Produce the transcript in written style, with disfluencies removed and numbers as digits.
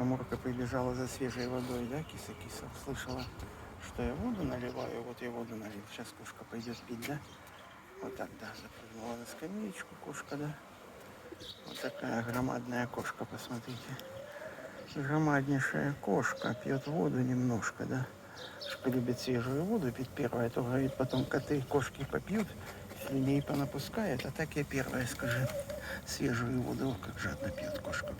Мурка прибежала за свежей водой, да, киса-киса. Слышала, что я воду наливаю, вот я воду налил. Сейчас кошка пойдет пить, да? Вот так, да, запрыгнула на скамеечку кошка, да. Вот такая громадная кошка, посмотрите. Громаднейшая кошка, пьет воду немножко, да. Что любит свежую воду пить первая, то, говорит, потом коты, кошки попьют, слюней понапускает, а так я первая, скажи, свежую воду, как жадно пьет кошка.